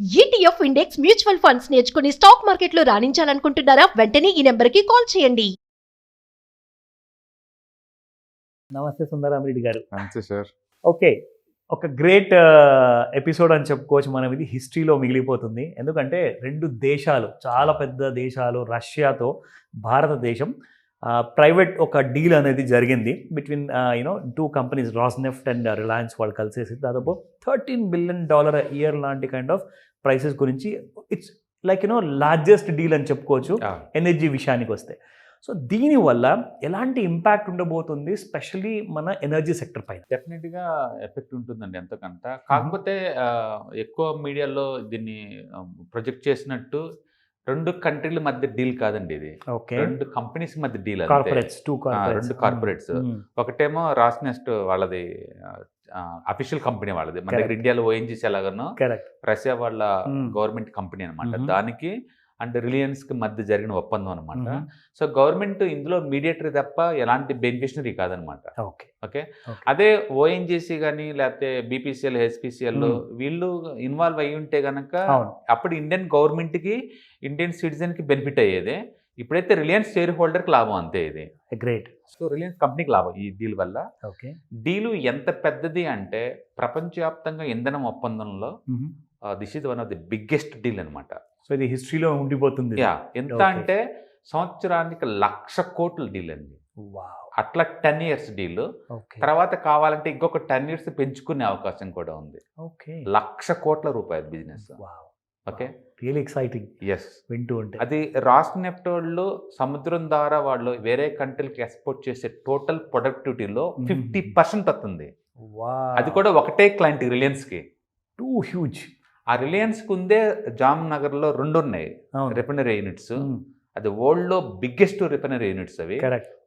ETF index mutual funds నేర్చుకుని stock మార్కెట్లో రాణించాలనుకుంటున్నారా? వెంటనే ఈ నెంబర్కి కాల్ చేయండి. నమస్తే సుందరామిరెడ్డి గారు. నమస్తే సార్. ఓకే, ఒక గ్రేట్ ఎపిసోడ్ అని చెప్పుకోవచ్చు. మనం ఇది హిస్టరీలో మిగిలిపోతుంది. ఎందుకంటే రెండు దేశాలు, చాలా పెద్ద దేశాలు, రష్యాతో భారతదేశం ప్రైవేట్ ఒక డీల్ అనేది జరిగింది between two companies, Rosneft and Reliance. వాళ్ళు కలిసేసి దాదాపు $13 బిలియన్ ఇయర్ లాంటి కైండ్ ఆఫ్ ప్రైసెస్ గురించి ఇట్స్ లైక్ లార్జెస్ట్ డీల్ అని చెప్పుకోవచ్చు ఎనర్జీ విషయానికి వస్తే. సో దీనివల్ల ఎలాంటి ఇంపాక్ట్ ఉండబోతుంది, స్పెషల్లీ మన ఎనర్జీ సెక్టర్ పైన? డెఫినెట్గా ఎఫెక్ట్ ఉంటుందండి ఎంతకంత. కాకపోతే ఎక్కువ మీడియాలో దీన్ని ప్రొజెక్ట్ చేసినట్టు రెండు కంట్రీల మధ్య డీల్ కాదండి ఇది. రెండు కంపెనీస్ మధ్య డీల్. రెండు కార్పొరేట్స్. ఒకటేమో రాస్నెఫ్ట్ వాళ్ళది అఫీషియల్ కంపెనీ వాళ్ళది. మన దగ్గర ఇండియాలో ఓఎన్జీసీ ఎలాగనో రష్యా వాళ్ళ గవర్నమెంట్ కంపెనీ అనమాట. దానికి అండ్ రిలయన్స్కి మధ్య జరిగిన ఒప్పందం అనమాట. సో గవర్నమెంట్ ఇందులో మీడియేటరీ తప్ప ఎలాంటి బెనిఫిషనరీ కాదనమాట. ఓకే, అదే ఓఎన్జీసీ కానీ లేకపోతే బీపీసీఎల్, హెచ్పిసిఎల్ వీళ్ళు ఇన్వాల్వ్ అయ్యి ఉంటే కనుక అప్పుడు ఇండియన్ గవర్నమెంట్కి, ఇండియన్ సిటిజన్కి బెనిఫిట్ అయ్యేది. ఇప్పుడైతే రిలయన్స్ షేర్ హోల్డర్కి లాభం అంతే ఇది. గ్రేట్. సో రిలయన్స్ కంపెనీకి లాభం ఈ డీల్ వల్ల. డీలు ఎంత పెద్దది అంటే ప్రపంచవ్యాప్తంగా ఇంధనం ఒప్పందంలో this is one of the biggest deal అనమాట. సో ఇది హిస్టరీలో ఉండిపోతుంది. ఎంత అంటే సంవత్సరానికి 1,00,000 కోట్ల డీల్ అండి. అట్లా 10 years డీల్. తర్వాత కావాలంటే ఇంకొక 10 years పెంచుకునే అవకాశం కూడా ఉంది. 1,00,000 కోట్ల రూపాయల business. Okay, really exciting. Yes, వింటూ ఉంటే. అది రాస్నెఫ్ట్ వాళ్ళు సముద్రం ద్వారా వాళ్ళు వేరే కంట్రీలకి ఎక్స్పోర్ట్ చేసే టోటల్ ప్రొడక్టివిటీలో 50% వస్తుంది. అది కూడా ఒకటే క్లయింట్ రిలయన్స్కి. Two huge. ఆ రిలయన్స్కి ఉందే జామ్నగర్లో 2 ఉన్నాయి రిఫైనరీ యూనిట్స్. అది వరల్డ్లో బిగ్గెస్ట్ రిఫైనరీ యూనిట్స్ అవి.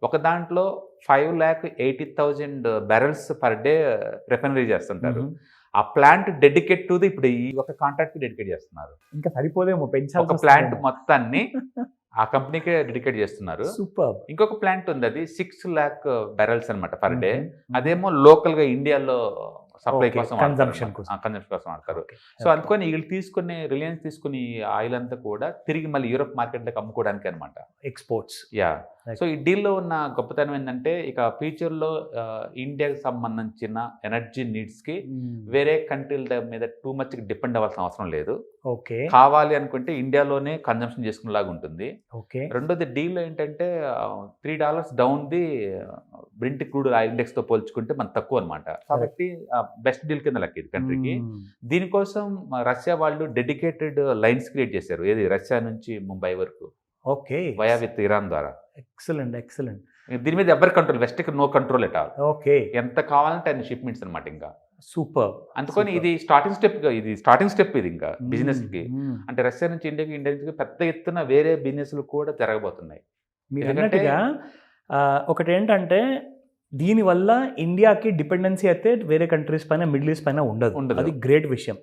ఒక దాంట్లో 5,80,000 barrels పర్ డే రిఫైనరీ చేస్తుంటారు. ఆ ప్లాంట్ డెడికేట్ టు ఇప్పుడు ఈ ఒక కాంట్రాక్ట్ డెడికేట్ చేస్తున్నారు. ఇంకా సరిపోదేమో, పెంచాలి. ఒక ప్లాంట్ మొత్తాన్ని ఆ కంపెనీకే డెడికేట్ చేస్తున్నారు. సూపర్. ఇంకొక ప్లాంట్ ఉంది, అది 6 lakh barrels అనమాట పర్ డే. అదేమో లోకల్గా ఇండియాలో సప్లై కోసం, కన్జంప్షన్ కోసం వాడతారు. సో అందుకని వీళ్ళు తీసుకుని, రిలయన్స్ తీసుకుని ఆయిల్ అంతా కూడా తిరిగి మళ్ళీ యూరోప్ మార్కెట్లోకి అమ్ముకోవడానికి అనమాట, ఎక్స్పోర్ట్స్. సో ఈ డీల్లో ఉన్న గొప్పతనం ఏంటంటే ఇక ఫ్యూచర్లో ఇండియాకి సంబంధించిన ఎనర్జీ నీడ్స్కి వేరే కంట్రీల మీద టూ మచ్ డిపెండ్ అవ్వాల్సిన అవసరం లేదు. కావాలి అనుకుంటే ఇండియాలోనే కన్జంప్షన్ చేసుకునేలాగా ఉంటుంది. రెండోది డీల్ ఏంటంటే $3 down the Brent crude oil index తో పోల్చుకుంటే మన తక్కువ అనమాట. కాబట్టి బెస్ట్ డీల్ కింద లెక్క ఇది కంట్రీకి. దీనికోసం రష్యా వాళ్ళు డెడికేటెడ్ లైన్స్ క్రియేట్ చేశారు, ఏది రష్యా నుంచి ముంబై వరకు. వయా విత్ ఇరాన్ ద్వారా. ఎక్సలెంట్. దీని మీద ఎవరి కంట్రోల్, వెస్ట్కి నో కంట్రోల్ ఎట్ ఆల్. ఎంత కావాలంటే అన్ని షిప్మెంట్స్ అనమాట. ఇంకా సూపర్. అందుకని ఇది స్టార్టింగ్ స్టెప్ ఇది ఇంకా బిజినెస్ కి. అంటే రష్యా నుంచి ఇండియా నుంచి పెద్ద ఎత్తున వేరే బిజినెస్లు కూడా జరగబోతున్నాయి. మీరు అన్నట్టుగా ఒకటి ఏంటంటే దీనివల్ల ఇండియాకి డిపెండెన్సీ అయితే వేరే కంట్రీస్ పైన, మిడిల్ ఈస్ట్ పైన ఉండదు. అది గ్రేట్ విషయం.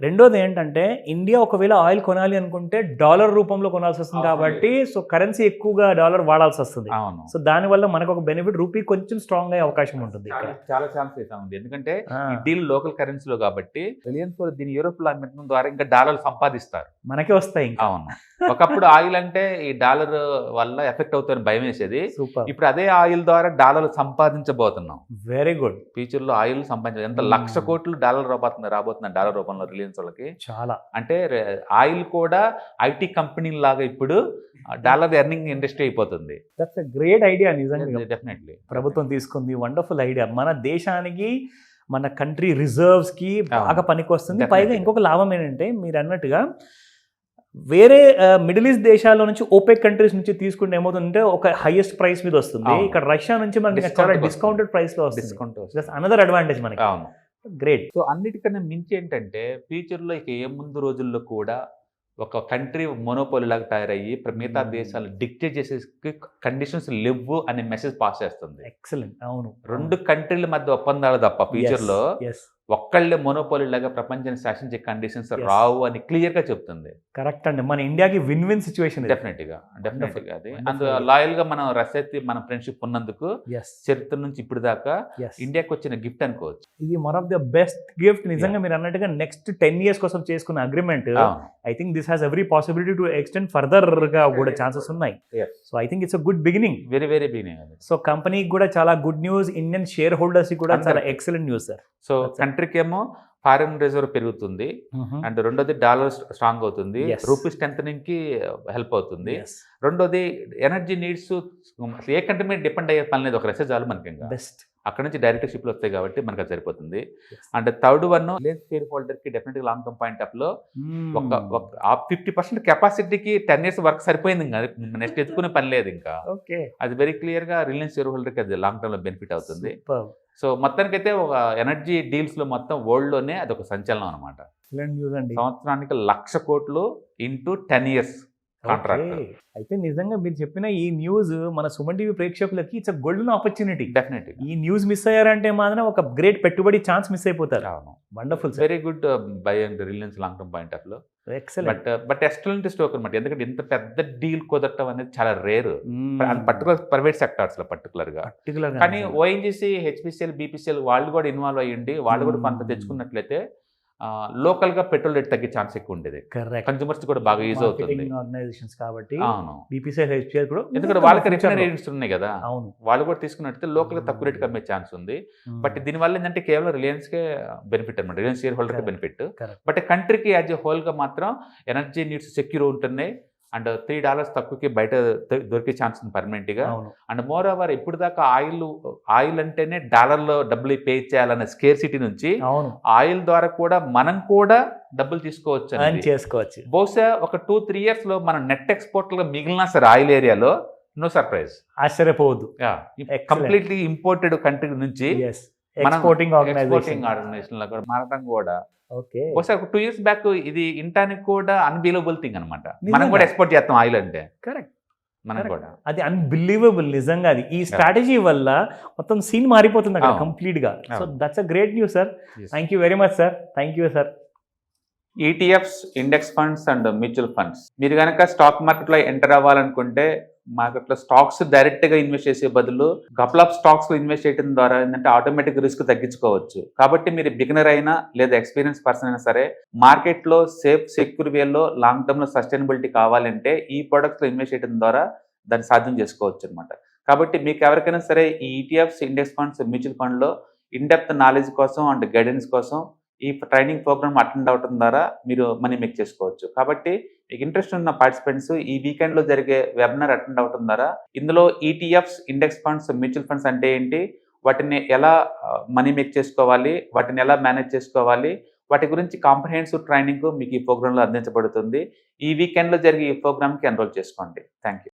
రెండోది ఏంటంటే ఇండియా ఒకవేళ ఆయిల్ కొనాలి అనుకుంటే డాలర్ రూపంలో కొనాల్సి వస్తుంది. కాబట్టి సో కరెన్సీ ఎక్కువగా డాలర్ వాడాల్సి వస్తుంది. సో దానివల్ల మనకు ఒక బెనిఫిట్, రూపీ కొంచెం స్ట్రాంగ్ అయ్యే అవకాశం ఉంటుంది. చాలా ఛాన్స్ అయితే ఉంది, ఎందుకంటే ఈ డీల్ లోకల్ కరెన్సీలో కాబట్టి రిలయన్స్ దీని యూరోప్ లో అమ్మటం ద్వారా ఇంకా డాలర్ సంపాదిస్తారు, మనకే వస్తాయి. అవును, ఒకప్పుడు ఆయిల్ అంటే ఈ డాలర్ వల్ల ఎఫెక్ట్ అవుతుందని భయం వేసేది. ఇప్పుడు అదే ఆయిల్ ద్వారా డాలర్ సంపాదించబోతున్నాం. Very good. ఫ్యూచర్ లో ఆయిల్ సంపాదించాలి. ఎంత 1,00,000 కోట్లు డాలర్ రాబోతున్నాయి డాలర్ రూపంలో రిలయన్స్ వాళ్ళకి. చాలా అంటే ఆయిల్ కూడా ఐటీ కంపెనీ లాగా ఇప్పుడు డాలర్ ఎర్నింగ్ ఇండస్ట్రీ అయిపోతుంది. That's a great idea. నిజంగా డెఫినెట్లీ ప్రభుత్వం తీసుకుంది, వండర్ఫుల్ ఐడియా. మన దేశానికి, మన కంట్రీ రిజర్వ్స్ కి బాగా పనికి వస్తుంది. పైగా ఇంకొక లాభం ఏంటంటే మీరు అన్నట్టుగా వేరే మిడిల్ ఈస్ట్ దేశాల నుంచి, ఓపెక్ కంట్రీస్ నుంచి తీసుకుంటే ఏమవుతుందంటే ఒక హైయెస్ట్ ప్రైస్ మీద వస్తుంది. ఇక్కడ రష్యా నుంచి మనకి చాలా డిస్కౌంటెడ్ ప్రైస్ లో వస్తుంది. అనదర్ అడ్వాంటేజ్ మనకి. గ్రేట్. సో అన్నిటికన్నా మించి ఏంటంటే ఫ్యూచర్లో ఇక ఏ ముందు రోజుల్లో కూడా ఒక కంట్రీ మోనోపోలీ లాగా తయారయ్యి మిగతా దేశాలు డిక్టేట్ చేసే కండిషన్స్ లేవు అనే మెసేజ్ పాస్ చేస్తుంది. ఎక్సలెంట్. అవును, రెండు కంట్రీల మధ్య ఒప్పందాలు తప్ప ఫ్యూచర్ లో ఒక్కళ్ళే మొనోపోలీ లాగా ప్రపంచాన్ని శాసించే కండిషన్స్ Yes. రావు అని క్లియర్ గా చెప్తుంది. కరెక్ట్ అండి, మన ఇండియాకి విన్ విన్ సిచ్యువేషన్. డెఫినెట్ గా అది. Wonderful. అందు లాయల్ గా మనం రష్యాకి మన ఫ్రెండ్షిప్ ఉన్నందుకు ఎస్ చరిత్ర నుంచి ఇప్పుడు దాకా ఎస్, ఇండియాకి వచ్చిన గిఫ్ట్ అనుకోవచ్చు. ఇది one of the best gift. నిజంగా మీరు అన్నట్టుగా నెక్స్ట్ 10 years కోసం చేసుకున్న agreement, I think this has every possibility to extend further గా కూడా ఛాన్సెస్ ఉన్నాయి. Yes. So I think it's a good beginning. Very very beginning అది. సో కంపెనీకి కూడా చాలా good news, Indian share holders కి కూడా చాలా ఎక్సలెంట్ న్యూస్ సార్. సో కంట్రీకి ఏమో ఫారిన్ రిజర్వ్ పెరుగుతుంది, అండ్ రెండోది డాలర్ స్ట్రాంగ్ అవుతుంది, Yes. రూపీ స్ట్రెంథనింగ్ కి హెల్ప్ అవుతుంది. రెండోది ఎనర్జీ నీడ్స్ ఏ కంట్రీ మీద డిపెండ్ అయ్యే పని లేదు, ఒక రెసెస్ చాలు మనకి. ఇంకా బెస్ట్. అక్కడ నుంచి డైరెక్ట్ షిప్లు వస్తాయి కాబట్టి మనకు అది సరిపోతుంది. And third one share holder కి డెఫినెట్ గా లాంగ్ టర్మ్ పాయింట్ ఆఫ్ లో ఒక 50% కెపాసిటీకి 10 years వర్క్ సరిపోయింది. ఇంకా నెక్స్ట్ ఎత్తుకునే పని లేదు ఇంకా. ఓకే, అది వెరీ క్లియర్ గా రిలయన్స్ షేర్ హోల్డర్ కి అది లాంగ్ టర్మ్ లో బెనిఫిట్ అవుతుంది. సో మొత్తానికైతే ఒక ఎనర్జీ డీల్స్ లో మొత్తం వరల్డ్ లోనే అది ఒక సంచలనం అనమాట. న్యూస్ అండి. సంవత్సరానికి 1,00,000 కోట్లు ఇంటూ 10 years కాంట్రాక్ట్. Okay. అయితే నిజంగా మీరు చెప్పిన ఈ న్యూస్ మన సుమన్ టీవీ ప్రేక్షకులకి it's a golden opportunity. Definite ఈ న్యూస్ మిస్ అయ్యారంటే మాత్రం ఒక గ్రేట్ పెట్టుబడి ఛాన్స్ మిస్ అయిపోతారు. Wonderful sir, very good bye and Reliance long term point of లో. ఎక్సలెంట్. బట్ ఎక్సలెంట్ స్టోక్ అనమాట. ఎందుకంటే ఇంత పెద్ద డీల్ కుదరటం అనేది చాలా రేర్, పర్టికులర్ ప్రైవేట్ సెక్టార్స్ లో పర్టికులర్ గా. కానీ ఓఎన్జీసీ, హెచ్పిసిఎల్, బీపీసీఎల్ వాళ్ళు కూడా ఇన్వాల్వ్ అయ్యిండి, వాళ్ళు కూడా కొంత తెచ్చుకున్నట్లయితే లోకల్ గా పెట్రోల్ రేట్ తగ్గే ఛాన్స్ ఎక్కువ ఉండేది. కన్స్యూమర్స్ కూడా బాగా యూజ్ అవుతుంది. ఆర్గనైజేషన్స్ కాబట్టి అవును, బీపీసీఎల్, హెచ్పిసిఎల్ కూడా ఎందుకంటే వాళ్ళకి రిటర్న్ రేట్స్ ఉన్నాయి కదా. అవును, వాళ్ళు కూడా తీసుకున్నట్టు లోకల్ గా తక్కువ రేట్ అమ్మే ఛాన్స్ ఉంది. బట్ దీనివల్ల ఏంటంటే కేవలం రిలయన్స్ కే బెనిఫిట్ అనమాట, రిలయన్స్ షేర్ హోల్డర్ కి బెనిఫిట్. బట్ కంట్రీకి యాజ్ ఎ హోల్ గా మాత్రం ఎనర్జీ నీడ్స్ సెక్యూర్ ఉంటున్నాయి. అండ్ $3 తక్కువకి బయట దొరికే ఛాన్స్ ఉంది పర్మనెంట్ గా. అండ్ మోర్ ఓవర్ ఇప్పుడు దాకా ఆయిల్ అంటేనే డాలర్లో డబ్బులు పే చేయాలన్న స్కేర్ సిటీ నుంచి ఆయిల్ ద్వారా కూడా మనం కూడా డబ్బులు తీసుకోవచ్చు. బహుశా ఒక 2-3 years లో మనం నెట్ ఎక్స్పోర్ట్ గా మిగిలినా సరే ఆయిల్ ఏరియాలో నో సర్ప్రైజ్, ఆశ్చర్యపోవద్దు. కంప్లీట్లీ ఇంపోర్టెడ్ కంట్రీ నుంచి ఎక్స్పోర్టింగ్ ఆర్గనైజేషన్ లో మారడం కూడా బహుశా 2 years బ్యాక్ ఇది ఇంటానికి కూడా అన్బిలీవబుల్ థింగ్ అనమాట. మనం కూడా ఎక్స్పోర్ట్ చేస్తాం ఆయిల్ అంటే. కరెక్ట్, మనం కూడా అది అన్బిలీవబుల్ నిజంగా. అది ఈ స్ట్రాటజీ వల్ల మొత్తం సీన్ మారిపోతుంది అక్కడ కంప్లీట్ గా. So that's a great news sir. Thank you very much sir. Thank you sir. ETFs, index funds and mutual funds, మీరు కనుక స్టాక్ మార్కెట్లో ఎంటర్ అవ్వాలనుకుంటే మార్కెట్లో స్టాక్స్ డైరెక్ట్ గా ఇన్వెస్ట్ చేసే బదులు కపుల్ ఆఫ్ స్టాక్స్ ఇన్వెస్ట్ చేయడం ద్వారా ఏంటంటే ఆటోమేటిక్ రిస్క్ తగ్గించుకోవచ్చు. కాబట్టి మీరు బిగినర్ అయినా లేదా ఎక్స్పీరియన్స్ పర్సన్ అయినా సరే మార్కెట్లో సేఫ్ సెక్యూర్ వేలో లాంగ్ టర్మ్ లో సస్టైనబిలిటీ కావాలంటే ఈ ప్రొడక్ట్స్ లో ఇన్వెస్ట్ చేయడం ద్వారా దాన్ని సాధ్యం చేసుకోవచ్చు అనమాట. కాబట్టి మీకు ఎవరికైనా సరే ఈ ETFs, index funds, mutual fund లో ఇన్ డెప్త్ నాలెడ్జ్ కోసం అండ్ గైడెన్స్ కోసం ఈ ట్రైనింగ్ ప్రోగ్రామ్ అటెండ్ అవడం ద్వారా మీరు మనీ మేక్ చేసుకోవచ్చు. కాబట్టి మీకు ఇంట్రెస్ట్ ఉన్న పార్టిసిపెంట్స్ ఈ వీకెండ్ లో జరిగే వెబినార్ అటెండ్ అవడం ద్వారా ఇందులో ETFs, index funds, mutual funds అంటే ఏంటి, వాటిని ఎలా మనీ మేక్ చేసుకోవాలి, వాటిని ఎలా మేనేజ్ చేసుకోవాలి, వాటి గురించి కాంప్రహెన్సివ్ ట్రైనింగ్ మీకు ఈ ప్రోగ్రామ్ లో అందించబడుతుంది. ఈ వీకెండ్ లో జరిగే ఈ ప్రోగ్రామ్ కి ఎన్రోల్ చేసుకోండి. Thank you.